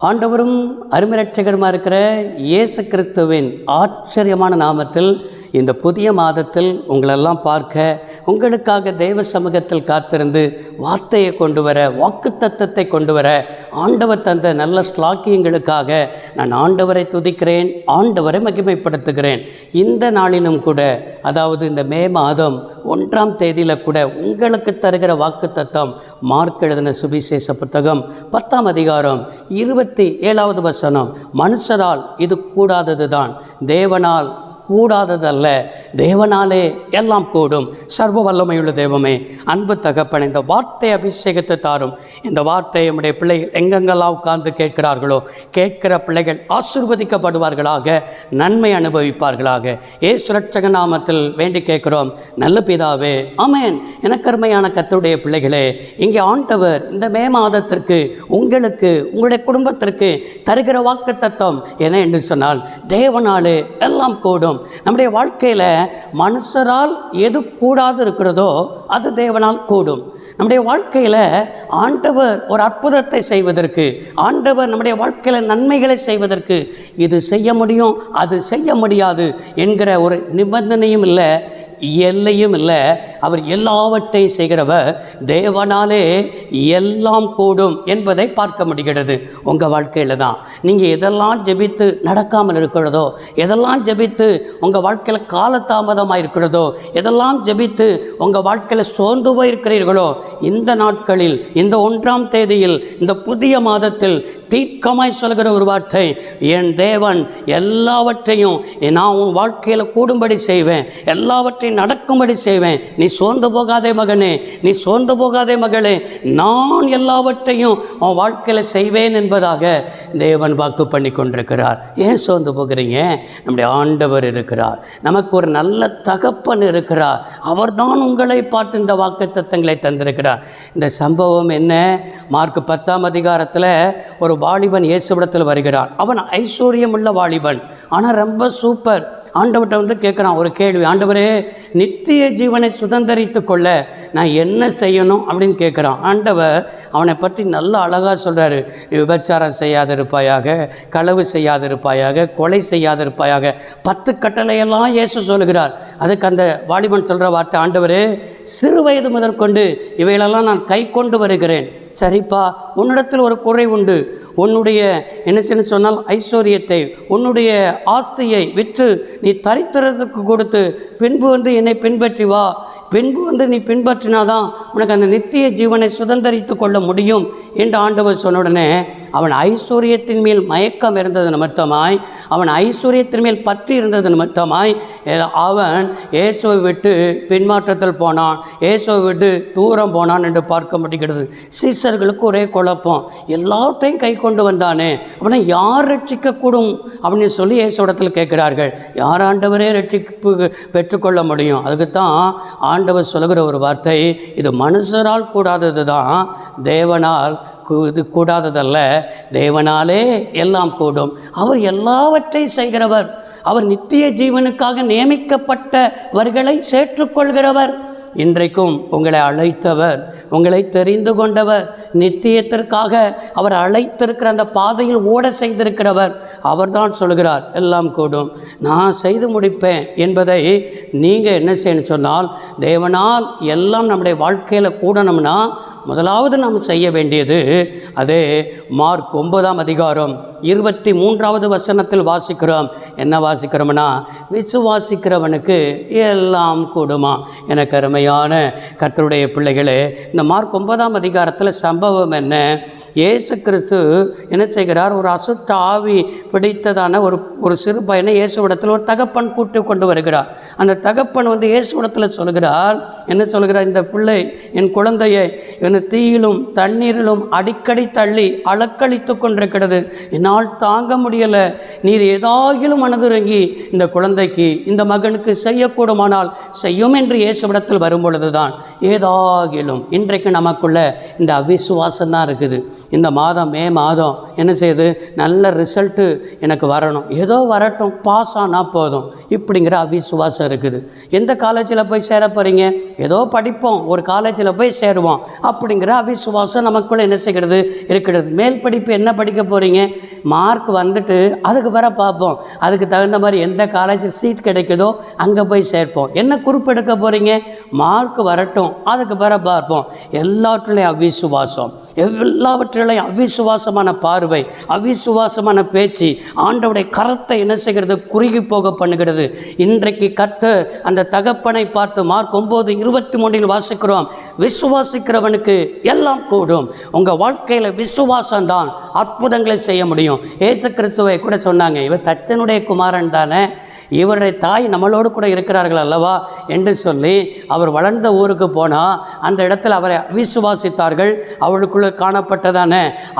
ஆண்டவரும் அருமைரட்சகருமா இருக்கிற இயேசு கிறிஸ்துவின் ஆச்சரியமான நாமத்தில் இந்த புதிய மாதத்தில் உங்களெல்லாம் பார்க்க உங்களுக்காக தெய்வ சமூகத்தில் காத்திருந்து வார்த்தையை கொண்டு வர, வாக்குத்தத்தத்தை கொண்டு வர ஆண்டவர் தந்த நல்ல ஸ்லாக்கியங்களுக்காக நான் ஆண்டவரை துதிக்கிறேன், ஆண்டவரை மகிமைப்படுத்துகிறேன். இந்த நாளிலும் கூட, அதாவது இந்த மே மாதம் 1ஆம் தேதியில் கூட உங்களுக்கு தருகிற வாக்குத்தத்தம் மார்க் எழுதின சுவிசேஷ புத்தகம் 10ஆம் அதிகாரம் 27வது வசனம். மனுஷரால் இது கூடாதது தான், தேவனால் கூடாததல்ல, தேவனாலே எல்லாம் கூடும். சர்வ வல்லமையுள்ள தெய்வமே, அன்பு தகப்பன், இந்த வார்த்தை அபிஷேகத்தை தாரும். இந்த வார்த்தையை நம்முடைய பிள்ளைகள் எங்கெங்கெல்லாம் உட்கார்ந்து கேட்கிறார்களோ, கேட்கிற பிள்ளைகள் ஆசீர்வதிக்கப்படுவார்களாக, நன்மை அனுபவிப்பார்களாக. இயேசு ரட்சக நாமத்தில் வேண்டி கேட்கிறோம் நல்ல பிதாவே, ஆமென். எனக்கருமையான கர்த்தருடைய பிள்ளைகளே, இங்கே ஆண்டவர் இந்த மே மாதத்திற்கு உங்களுக்கு, உங்களுடைய குடும்பத்திற்கு தருகிற வாக்குத்தத்தம் என்ன என்று சொன்னால், தேவனாலே எல்லாம் கூடும். நம்முடைய வாழ்க்கையில் மனுஷரால் எது கூடாது இருக்கிறதோ அது தேவனால் கூடும். நம்முடைய வாழ்க்கையில் ஆண்டவர் ஒரு அற்புதத்தை செய்வதற்கு, ஆண்டவர் நம்முடைய வாழ்க்கையில் நன்மைகளை செய்வதற்கு இது செய்ய முடியும், அது செய்ய முடியாது என்கிற ஒரு நிபந்தனையும் இல்லை, எல்லையும் இல்லை. அவர் எல்லாவற்றையும் செய்கிறவர். தேவனாலே எல்லாம் கூடும் என்பதை பார்க்க முடிகிறது. உங்கள் வாழ்க்கையில் தான் நீங்கள் எதெல்லாம் ஜெபித்து நடக்காமல் இருக்கிறதோ, எதெல்லாம் ஜெபித்து உங்கள் வாழ்க்கையில் காலதாமதமாக இருக்கிறதோ, எதெல்லாம் ஜெபித்து உங்கள் வாழ்க்கையில் சோர்ந்து போயிருக்கிறீர்களோ, இந்த நாட்களில், இந்த 1ஆம் தேதியில், இந்த புதிய மாதத்தில் தீர்க்கமாய் சொல்கிற ஒரு வார்த்தை, என் தேவன் எல்லாவற்றையும் நான் உன் வாழ்க்கையில் கூடும்படி செய்வேன், எல்லாவற்றையும் நடக்கும்படி செய்வேன். நீ சோர்ந்து போகாதே மகனே, நீ சோர்ந்து போகாதே மகளே, நான் எல்லாவற்றையும் உன் வாழ்க்கையில் செய்வேன் என்பதாக தேவன் வாக்கு பண்ணி கொண்டிருக்கிறார். ஏன் சோர்ந்து போகிறீங்க? நம்முடைய ஆண்டவர் இருக்கிறார், நமக்கு ஒரு நல்ல தகப்பன் இருக்கிறார். அவர்தான் உங்களை பார்த்து இந்த வாக்குத்தத்தங்களை தந்திருக்கிறார். இந்த சம்பவம் என்ன? மார்க் 10ஆம் அதிகாரத்தில் ஒரு வாலிபன் இயேசுவிடத்தில் வருகிறான். அவன் ஐஸ்வர்யம் உள்ள வாலிபன், ஆனால் ரொம்ப சூப்பர். ஆண்டவர்கிட்ட வந்து கேட்குறான் ஒரு கேள்வி, ஆண்டவரே, நித்திய ஜீவனை சுதந்தரித்து கொள்ள நான் என்ன செய்யணும் அப்படின்னு கேட்குறான். ஆண்டவர் அவனை பற்றி நல்ல அழகாக சொல்கிறாரு. விபச்சாரம் செய்யாதிருப்பாயாக, களவு செய்யாதிருப்பாயாக, கொலை செய்யாதிருப்பாயாக, 10 கட்டளையெல்லாம் இயேசு சொல்லுகிறார். அதுக்கு அந்த வாலிபன் சொல்கிற வார்த்தை, ஆண்டவரே, சிறு வயது முதற்கொண்டு இவைகளெல்லாம் நான் கை கொண்டு வருகிறேன். சரிப்பா, உன்னிடத்தில் ஒரு குறை உண்டு. உன்னுடைய என்ன செய்ய சொன்னால் ஐஸ்வர்யத்தை, உன்னுடைய ஆஸ்தியை விற்று நீ தரித்திரத்துக்கு கொடுத்து பின்பு வந்து என்னை பின்பற்றி வா. பின்பு வந்து நீ பின்பற்றினாதான் உனக்கு அந்த நித்திய ஜீவனை சுதந்தரித்து கொள்ள முடியும் என்று ஆண்டவர் சொன்ன உடனே அவன் ஐஸ்வர்யத்தின் மேல் மயக்கம் இருந்தது நிமித்தமாய், அவன் ஐஸ்வர்யத்தின் மேல் பற்றி இருந்தது நிமித்தமாய் அவன் இயேசுவை விட்டு பின்மாற்றத்தில் போனான், இயேசுவை விட்டு தூரம் போனான் என்று பார்க்க முடிகிறது. சீசர்களுக்கு ஒரே குழப்பம், எல்லாத்தையும் கை கொண்டு வந்தானே, அவனை யார் ரட்சிக்கக்கூடும் அப்படின்னு சொல்லி இயேசுவிடத்தில் கேட்கிறார்கள். யார் ஆண்டவரே ரட்சிப்பு பெற்றுக்கொள்ள முடியும்? அதுக்குத்தான் ஆண்டவர் சொல்லுகிற ஒரு வார்த்தை, இது மனுஷரால் கூடாதது தான், தேவனால் இது கூடாததல்ல, தேவனாலே எல்லாம் கூடும். அவர் எல்லாவற்றையும் செய்கிறவர். அவர் நித்திய ஜீவனுக்காக நியமிக்கப்பட்டவர்களை சேர்த்துக்கொள்கிறவர். இன்றைக்கும் உங்களை அழைத்தவர், உங்களை தெரிந்து கொண்டவர், நித்தியத்திற்காக அவர் அழைத்திருக்கிற அந்த பாதையில் ஓட செய்திருக்கிறவர். அவர்தான் சொல்கிறார் எல்லாம் கூடும், நான் செய்து முடிப்பேன் என்பதை நீங்கள் என்ன செய்யணும் சொன்னால், தேவனால் எல்லாம் நம்முடைய வாழ்க்கையில் கூடணும்னா முதலாவது நாம் செய்ய வேண்டியது, அதே மார்க் 9ஆம் அதிகாரம் 23வது வசனத்தில் வாசிக்கிறோம். என்ன வாசிக்கிறோம்னா, விசுவாசிக்கிறவனுக்கு எல்லாம் கூடுமா. எனக்கு அருமையான கர்த்தருடைய பிள்ளைகளே, இந்த மார்க் 9ஆம் அதிகாரத்தில் சம்பவம் என்ன? இயேசு கிறிஸ்து என்ன செய்கிறார்? ஒரு அசுத்த ஆவி பிடித்ததான ஒரு சிறு பையனை இயேசுவிடத்தில் ஒரு தகப்பன் கூட்டு கொண்டு வருகிறார். அந்த தகப்பன் வந்து இயேசுவிடத்தில் சொல்கிறார், என்ன சொல்கிறார்? இந்த பிள்ளை, என் குழந்தையை தீயிலும் தண்ணீரிலும் அடிக்கடி தள்ளி அலக்களித்து கொண்டிருக்கிறது, என்னால் தாங்க முடியலை. நீர் ஏதாகிலும் மனதுறங்கி இந்த குழந்தைக்கு, இந்த மகனுக்கு செய்யக்கூடுமானால் செய்யும் என்று இயேசுவிடத்தில் வரும்பொழுது தான் ஏதாகிலும். இன்றைக்கு நமக்குள்ள இந்த அவிசுவாசம் தான் இருக்குது. இந்த மாதம், மே மாதம் என்ன செய்யுது? நல்ல ரிசல்ட்டு எனக்கு வரணும், ஏதோ வரட்டும், பாஸ் ஆனால் போதும், இப்படிங்கிற அவிசுவாசம் இருக்குது. எந்த காலேஜில் போய் சேர போகிறீங்க? ஏதோ படிப்போம், ஒரு காலேஜில் போய் சேருவோம், அப்படிங்கிற அவிசுவாசம் நமக்குள்ளே என்ன செய்கிறது? செய்கிறது இருக்கிறது. மேல் படிப்பு என்ன படிக்க போகிறீங்க, மார்க் வந்துட்டு அதுக்கு பிற பார்ப்போம். அதுக்கு தகுந்த மாதிரி எந்த காலேஜில் சீட் கிடைக்குதோ அங்கே போய் சேர்ப்போம். என்ன குரூப் எடுக்க போகிறீங்க, மார்க் வரட்டும், அதுக்கு பிற பார்ப்போம். எல்லாவற்றிலையும் அவிசுவாசம், எல்லாவற்றிலையும் அவிசுவாசமான பார்வை, அவிசுவாசமான பேச்சு ஆண்டவருடைய கரத்தை என்ன செய்கிறது, குறுகி போக பண்ணுகிறது. இன்றைக்கு கர்த்தர் அந்த தகப்பனை பார்த்து மார்க் 9:23 வாசிக்கிறோம், விசுவாசிக்கிறவனுக்கு எல்லாம் கூடும். உங்கள் வாழ்க்கையில் விசுவாசம்தான் அற்புதங்களை செய்ய முடியும். இயேசு கிறிஸ்துவை கூட சொன்னாங்க, இவர் தச்சனுடைய குமாரன் தானே, இவருடைய தாய் நம்மளோடு கூட இருக்கிறார்கள் அல்லவா என்று சொல்லி அவர் வளர்ந்த ஊருக்கு போனால் அந்த இடத்துல அவரை அவிசுவாசித்தார்கள். அவளுக்குள்ள காணப்பட்டதான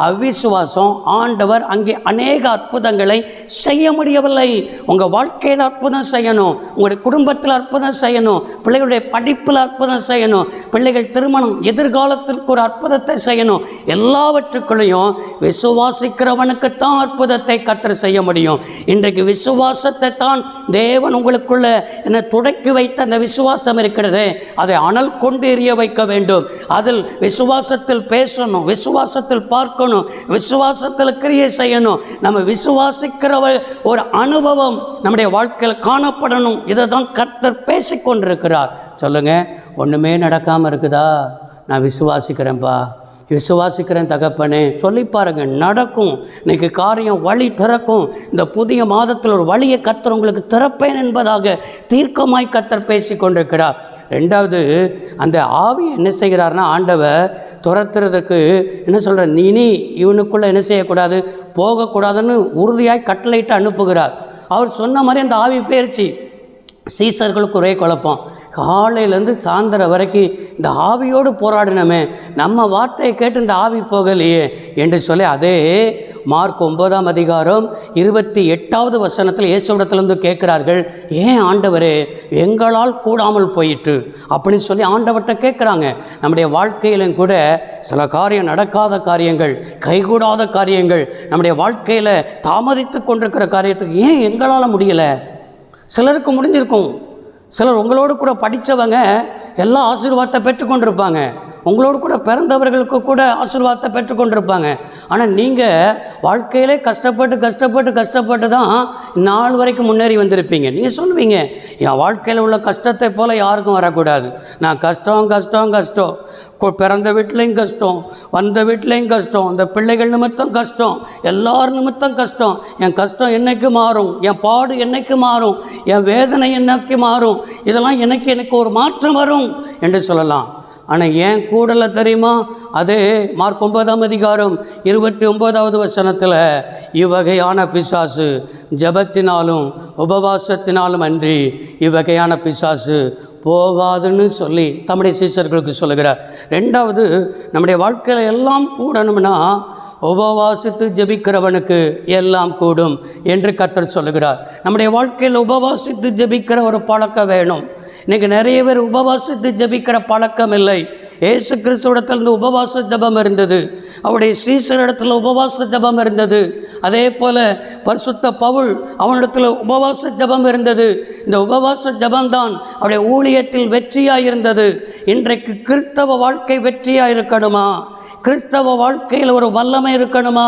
அவிசுவாசம் ஆண்டவர் அங்கே அநேக அற்புதங்களை செய்ய முடியவில்லை. உங்கள் வாழ்க்கையில் அற்புதம் செய்யணும், உங்களுடைய குடும்பத்தில் அற்புதம் செய்யணும், பிள்ளைகளுடைய படிப்பில் அற்புதம் செய்யணும், பிள்ளைகள் திருமணம் எதிர்காலத்திற்கு ஒரு அற்புதத்தை செய்யணும். எல்லாவற்றுக்குள்ளேயும் விசுவாசிக்கிறவனுக்குத்தான் அற்புதத்தை கர்த்தர் செய்ய முடியும். இன்றைக்கு விசுவாசத்தை தான் தேவன் உங்களுக்குள்ள என்ன தொடக்கி வைத்த அந்த விசுவாசம் இருக்கிறது, அதை அனல் கொண்டு எரிய வைக்க வேண்டும். அதில் விசுவாசத்தில் பேசணும், விசுவாசத்தில் பார்க்கணும், விசுவாசத்தில் கிரியை செய்யணும். நம்ம விசுவாசிக்கிற ஒரு அனுபவம் நம்முடைய வாழ்க்கையில் காணப்படணும். இதை தான் கர்த்தர் பேசிக்கொண்டிருக்கிறார். சொல்லுங்க, ஒன்றுமே நடக்காமல் இருக்குதா, நான் விசுவாசிக்கிறேன்ப்பா, விசுவாசிக்கிறேன் தகப்பனே, சொல்லி பாருங்கள், நடக்கும். இன்றைக்கி காரியம் வழி திறக்கும். இந்த புதிய மாதத்தில் ஒரு வழியை கர்த்தர் உங்களுக்கு திறப்பேன் என்பதாக தீர்க்கமாய் கர்த்தர் பேசி கொண்டிருக்கிறார். ரெண்டாவது, அந்த ஆவி என்ன செய்கிறார்னா, ஆண்டவர் துரத்துறதுக்கு என்ன சொல்கிறார், நீ இவனுக்குள்ளே என்ன செய்யக்கூடாது, போகக்கூடாதுன்னு உறுதியாய் கட்டளையிட்டு அனுப்புகிறார். அவர் சொன்ன மாதிரி அந்த ஆவி பயிற்சி. சீசர்களுக்கு ஒரே குழப்பம், காலையிலேருந்து சாயந்தரம் வரைக்கும் இந்த ஆவியோடு போராடினமே, நம்ம வார்த்தையை கேட்டு இந்த ஆவி போகலையே என்று சொல்லி அதே மார்க் 9:28 இயேசுவிடத்திலிருந்து கேட்குறார்கள், ஏன் ஆண்டவரே எங்களால் கூடாமல் போயிட்டு அப்படின்னு சொல்லி ஆண்டவர்கிட்ட கேட்குறாங்க. நம்முடைய வாழ்க்கையிலும் கூட சில காரியம், நடக்காத காரியங்கள், கைகூடாத காரியங்கள், நம்முடைய வாழ்க்கையில் தாமதித்து கொண்டிருக்கிற காரியத்துக்கு ஏன் எங்களால் முடியலை? சிலருக்கு முடிஞ்சிருக்கும். சிலர் உங்களோடு கூட படித்தவங்க எல்லா ஆசீர்வாதத்தை பெற்றுக்கொண்டிருப்பாங்க, உங்களோடு கூட பிறந்தவர்களுக்கு கூட ஆசீர்வாதத்தை பெற்றுக்கொண்டிருப்பாங்க. ஆனால் நீங்கள் வாழ்க்கையிலே கஷ்டப்பட்டு தான் நாள் வரைக்கும் முன்னேறி வந்திருப்பீங்க. நீங்கள் சொல்லுவீங்க, என் வாழ்க்கையில் உள்ள கஷ்டத்தை போல் யாருக்கும் வரக்கூடாது, நான் கஷ்டம், பிறந்த வீட்லேயும் கஷ்டம், வந்த வீட்லேயும் கஷ்டம், இந்த பிள்ளைகள் நிமித்தம் கஷ்டம், எல்லார் நிமித்தம் கஷ்டம், என் கஷ்டம் என்னைக்கு மாறும், என் பாடு என்னைக்கு மாறும், என் வேதனை என்னைக்கு மாறும், இதெல்லாம் எனக்கு ஒரு மாற்றம் வரும் என்று சொல்லலாம். ஆனால் ஏன் கூடலை தெரியுமா? அதே மார்க் 9:29 இவ்வகையான பிசாசு ஜெபத்தினாலும் உபவாசத்தினாலும் அன்றி இவ்வகையான பிசாசு போகாதுன்னு சொல்லி தம்முடைய சீஷர்களுக்கு சொல்லுகிறார். ரெண்டாவது, நம்முடைய வாழ்க்கையில் எல்லாம் கூடணும்னா உபவாசித்து ஜெபிக்கிறவனுக்கு எல்லாம் கூடும் என்று கர்த்தர் சொல்லுகிறார். நம்முடைய வாழ்க்கையில் உபவாசித்து ஜெபிக்கிற ஒரு பழக்கம் வேணும். இன்றைக்கி நிறைய பேர் உபவாசித்து ஜெபிக்கிற பழக்கம் இல்லை. இயேசு கிறிஸ்துவிடத்திலிருந்து உபவாச ஜெபம் இருந்தது, அவருடைய சீசரிடத்தில் உபவாச ஜெபம் இருந்தது. அதே போல் பரிசுத்த பவுல் அவனிடத்தில் உபவாச ஜெபம் இருந்தது. இந்த உபவாச ஜெபம்தான் அவருடைய ஊழியத்தில் வெற்றியாக இருந்தது. இன்றைக்கு கிறிஸ்தவ வாழ்க்கை வெற்றியாக இருக்கணுமா? கிறிஸ்தவ வாழ்க்கையில் ஒரு வல்லமை இருக்கணுமா?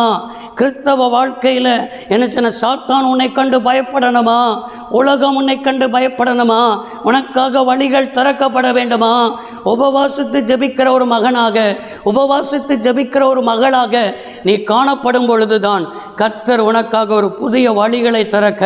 கிறிஸ்தவ வாழ்க்கையில் என்ன செய்ய, சாத்தான் உன்னை கண்டு பயப்படணுமா? உலகம் உன்னை கண்டு பயப்படணுமா? உனக்காக வழிகள் திறக்கப்பட வேண்டுமா? உபவாசித்து ஜெபிக்கிற ஒரு மகனாக, உபவாசித்து ஜெபிக்கிற ஒரு மகளாக நீ காணப்படும் பொழுதுதான் கர்த்தர் உனக்காக ஒரு புதிய வழிகளை திறக்க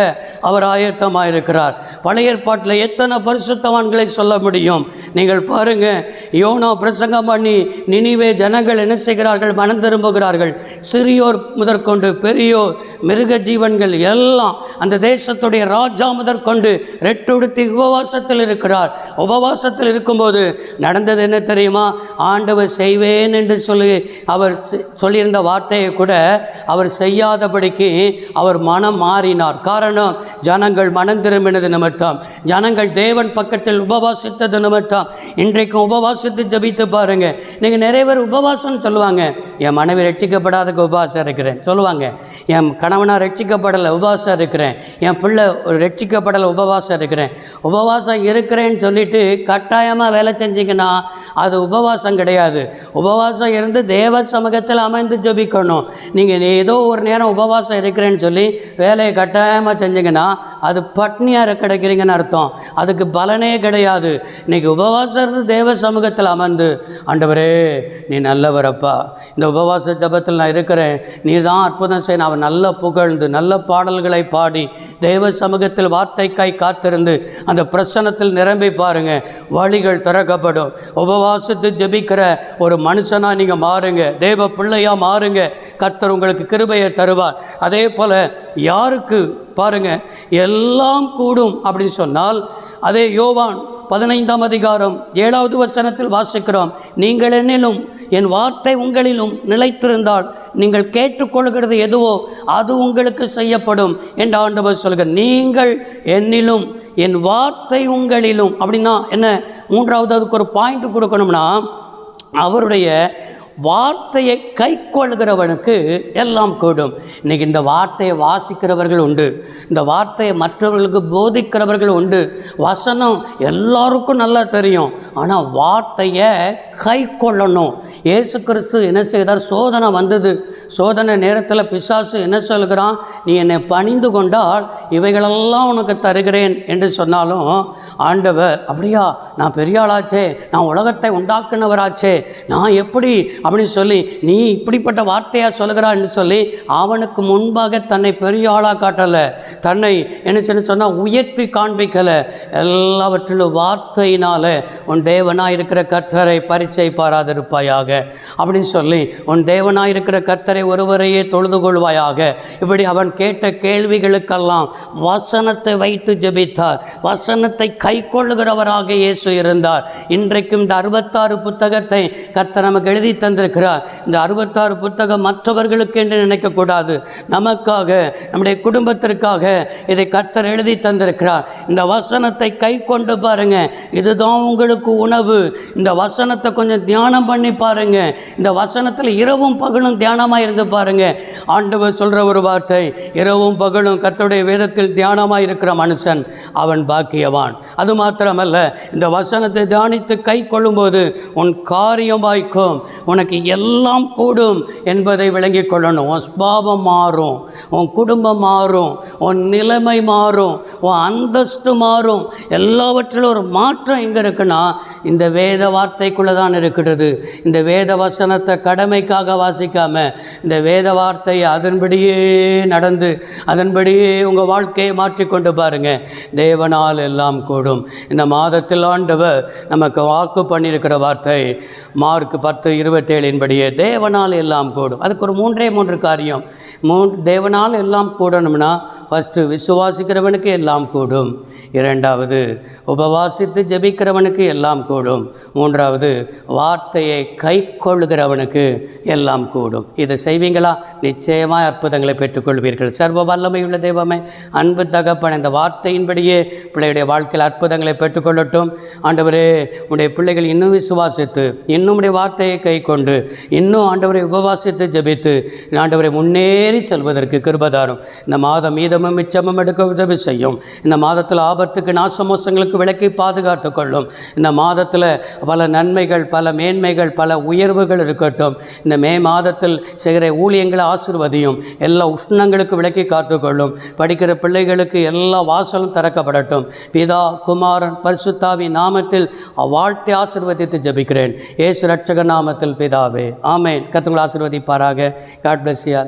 அவர் ஆயத்தமாக இருக்கிறார். பழைய ஏற்பாட்டில் எத்தனை பரிசுத்தவான்களை சொல்ல முடியும்? நீங்கள் பாருங்கள், யோனா பிரசங்கம் பண்ணி நினிவே ஜனங்கள் என்ன செய்கிறார்கள், மனம் திரும்புகிறார்கள். சிறியோர் முதற்கொண்டு பெரியோர், மிருக ஜீவன்கள் எல்லாம், அந்த தேசத்துடைய ராஜா முதற்கொண்டு ரெட்டுடுத்தி உபவாசத்தில் இருக்கிறார். உபவாசத்தில் இருக்கும்போது நடந்தது என்ன தெரியுமா? ஆண்டவர் செய்வேன் என்று சொல்லி அவர் சொல்லியிருந்த வார்த்தையை கூட அவர் செய்யாதபடிக்கு அவர் மனம் மாறினார். காரணம், ஜனங்கள் மனம் திரும்பினது நிமித்தம், ஜனங்கள் தேவன் பக்கத்தில் உபவாசித்தது நிமித்தம். இன்றைக்கும் உபவாசித்து ஜபித்து பாருங்க. நீங்கள் நிறைய பேர் உபவாசம் சொல்லுவாங்க, என் மனைவி ரட்சிக்கப்படாதக்கு உபவாசம் இருக்கிறேன் சொல்லுவாங்க, என் கணவனாக ரட்சிக்கப்படலை உபவாசம் இருக்கிறேன், என் பிள்ளை ரட்சிக்கப்படலை உபவாசம் இருக்கிறேன். உபவாசம் இருக்கிறேன்னு சொல்லிட்டு கட்டாயமாக வேலை செஞ்சிங்கன்னா அது உபவாசம் கிடையாது. உபவாசம் இருந்து தேவ சமூகத்தில் அமைந்து ஜெபிக்கணும். நீங்கள் ஏதோ ஒரு நேரம் உபவாசம் இருக்கிறேன்னு சொல்லி வேலையை கட்டாயமாக செஞ்சிங்கன்னா அது பட்னியாக கிடைக்கிறீங்கன்னு அர்த்தம். அதுக்கு பலனே கிடையாது. இன்றைக்கி உபவாசம் இருந்து தேவ சமூகத்தில் அமர்ந்து, ஆண்டவரே நீ நல்லவரப்பா, இந்த உபவாச ஜபத்தில் நான் இருக்கிறேன், நீ தான் அற்புதம் செய்ய, அவன் நல்ல புகழ்ந்து நல்ல பாடல்களை பாடி தேவ சமூகத்தில் வார்த்தைக்காய் காத்திருந்து அந்த பிரசன்னத்தில் நிரம்பி பாருங்க, வழிகள் திறக்கப்படும். உபவாசத்து ஜெபிக்கிற ஒரு மனுஷனாக நீங்கள் மாறுங்க, தேவ பிள்ளையாக மாறுங்க. கர்த்தர் உங்களுக்கு கிருபையை தருவார். அதே போல் யாருக்கு பாருங்க எல்லாம் கூடும் அப்படின்னு சொன்னால், அதே யோவான் 15ஆம் அதிகாரம் 7வது வசனத்தில் வாசிக்கிறோம், நீங்கள் என்னிலும் என் வார்த்தை உங்களிலும் நிலைத்திருந்தால் நீங்கள் கேட்டுக்கொள்கிறது எதுவோ அது உங்களுக்கு செய்யப்படும் என்று ஆண்டவர் சொல்கிறார். நீங்கள் என்னிலும் என் வார்த்தை உங்களிலும் அப்படின்னா என்ன? மூன்றாவது அதுக்கு ஒரு பாயிண்ட் கொடுக்கணும்னா, அவருடைய வார்த்தையை கை கொள்கிறவனுக்கு எல்லாம் கூடும். இன்றைக்கி இந்த வார்த்தையை வாசிக்கிறவர்கள் உண்டு, இந்த வார்த்தையை மற்றவர்களுக்கு போதிக்கிறவர்கள் உண்டு. வசனம் எல்லாருக்கும் நல்லா தெரியும், ஆனால் வார்த்தையை கை கொள்ளணும். இயேசு கிறிஸ்து என்ன செய்தார்? சோதனை வந்தது. சோதனை நேரத்தில் பிசாசு என்ன சொல்கிறான்? நீ என்னை பணிந்து கொண்டால் இவைகளெல்லாம் உனக்கு தருகிறேன் என்று சொன்னாலும், ஆண்டவர் அப்படியா, நான் பெரிய ஆளாச்சே, நான் உலகத்தை உண்டாக்குனவராச்சே, நான் எப்படி அப்படின்னு சொல்லி நீ இப்படிப்பட்ட வார்த்தையாக சொல்கிறான் என்று சொல்லி அவனுக்கு முன்பாக தன்னை பெரிய ஆளாக காட்டலை, தன்னை என்ன செய்ய சொன்னால் உயர்த்தி காண்பிக்கலை. எல்லாவற்றிலும் வார்த்தையினால் உன் தேவனாக இருக்கிற கர்த்தரை பரீட்சை பாராதிருப்பாயாக அப்படின்னு சொல்லி, உன் தேவனாக இருக்கிற கர்த்தரை ஒருவரையே தொழுது கொள்வாயாக. இப்படி அவன் கேட்ட கேள்விகளுக்கெல்லாம் வசனத்தை வைத்து ஜெபித்தார். வசனத்தை கை கொள்ளுகிறவராக இயேசு இருந்தார். இன்றைக்கும் இந்த 66 புத்தகத்தை கர்த்தர் நமக்கு எழுதி தந்திருக்கிறார். இந்த 66 புத்தகம் மற்றவர்களுக்கு என்று நினைக்கக்கூடாது, நமக்காக, நம்முடைய குடும்பத்திற்காக இதை கர்த்தர் எழுதி தந்திருக்கிறார். இந்த வசனத்தை கை கொண்டு பாருங்க, இதுதான் உங்களுக்கு உணவு. இந்த வசனத்தை கொஞ்சம் தியானம் பண்ணி பாருங்க. இந்த வசனத்தில் இரவும் பகலும் தியானமாக இருந்து பாருங்க. ஆண்டவர் சொல்கிற ஒரு வார்த்தை, இரவும் பகலும் கர்த்தருடைய வேதத்தில் தியானமாக இருக்கிற மனுஷன் அவன் பாக்கியவான். அது மாத்திரமல்ல, இந்த வசனத்தை தியானித்து கை கொள்ளும்போது உன் காரியம் வாய்க்கும், உனக்கு எல்லாம் கூடும் என்பதை விளங்கிக் கொள்ளணும். உன் ஸ்பாவம் மாறும், உன் குடும்பம் மாறும், உன் நிலைமை மாறும், உன் அந்தஸ்து மாறும். எல்லாவற்றிலும் ஒரு மாற்றம் எங்கே இருக்குன்னா இந்த வேத வார்த்தைக்குள்ளே தான் இருக்கிறது. இந்த வேத வசனத்தை கடமைக்காக வாசிக்காம, இந்த வேத வார்த்தையை அதன்படியே நடந்து அதன்படியே உங்கள் வாழ்க்கையை மாற்றிக்கொண்டு பாருங்க, தேவனால் எல்லாம் கூடும். இந்த மாதத்தில் ஆண்டவர் நமக்கு வாக்கு பண்ணியிருக்கிற வார்த்தை மார்க் 10:27 படியே தேவனால் எல்லாம் கூடும். அதுக்கு ஒரு 3 காரியம். தேவனால் எல்லாம் கூடணும்னா, ஃபஸ்ட்டு விசுவாசிக்கிறவனுக்கு எல்லாம் கூடும், 2வது உபவாசித்து ஜெபிக்கிறவனுக்கு எல்லாம் கூடும், 3வது வார்த்தையை கை கொள்ளுகிறவனுக்கு எல்லாம் கூடும். இதை செய்வீங்களா? நிச்சயமாக அற்புதங்களை பெற்றுக்கொள்வீர்கள். சர்வ வல்லமையுள்ள தெய்வமே, அன்பு தகப்பன், இந்த வார்த்தையின்படியே பிள்ளையுடைய வாழ்க்கையில் அற்புதங்களை பெற்றுக்கொள்ளட்டும். ஆண்டவரே, உடைய பிள்ளைகள் இன்னும் விசுவாசித்து, இன்னும் உடைய வார்த்தையை கை கொண்டு, இன்னும் ஆண்டவரை உபவாசித்து ஜெபித்து ஆண்டவரை முன்னேறி செல்வதற்கு கிருபதாரும். இந்த மாதம் மீதமும் மிச்சமும் எடுக்க உதவி செய்யும். இந்த மாதத்தில் ஆபத்துக்கு நாசமோசங்களுக்கு விலக்கி பாதுகாத்து கொள்ளும். இந்த மாதத்தில் பல நன்மைகள், பல மேன்மைகள், பல உயர்வுகள் இருக்கட்டும். இந்த மே மாதத்தில் செய்கிற ஊழியங்களை ஆசீர்வதியும். எல்லா உஷ்ணங்களுக்கு விலக்கி காத்துக்கொள்ளும். படிக்கிற பிள்ளைகளுக்கு எல்லா வாசலும் திறக்கப்படட்டும். பிதா, குமாரன், பரிசுத்தாவி நாமத்தில் வாழ்த்தை ஆசீர்வதித்து ஜெபிக்கிறேன். இயேசு ரட்சக நாமத்தில் பிதாவே, ஆமென். கர்த்தர் ஆசீர்வதிப்பாராக. God bless you.